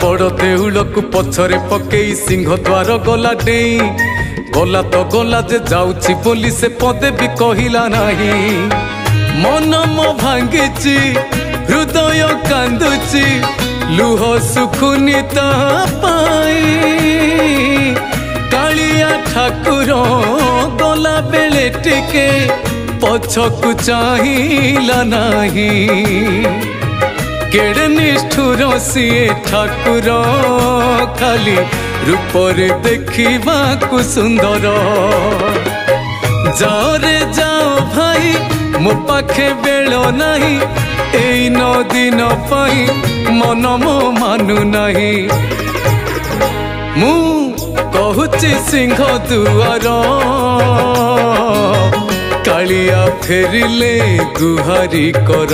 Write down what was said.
बड़ देउल को पछरे पकई सिंह द्वार गला डेई गला तो गला जे जाउची बोली से पदे भी कहिला नाही। मन मो भांगिची हृदय कांदुची लुह सुखुनी ता पाई। कालिया ठाकुर गला बेले टिके पछकु चाहिला नाही। केड़े निष्ठुर सीए ठाकुर खाली रूपर देखा को सुंदर। जाओ रे जाओ भाई मो पाखे बेल नहीं एई 9 दिन पाई मन मो मानु नहीं। मु कहूची सिंह दुआर कालिया फेरिले गुहारी कर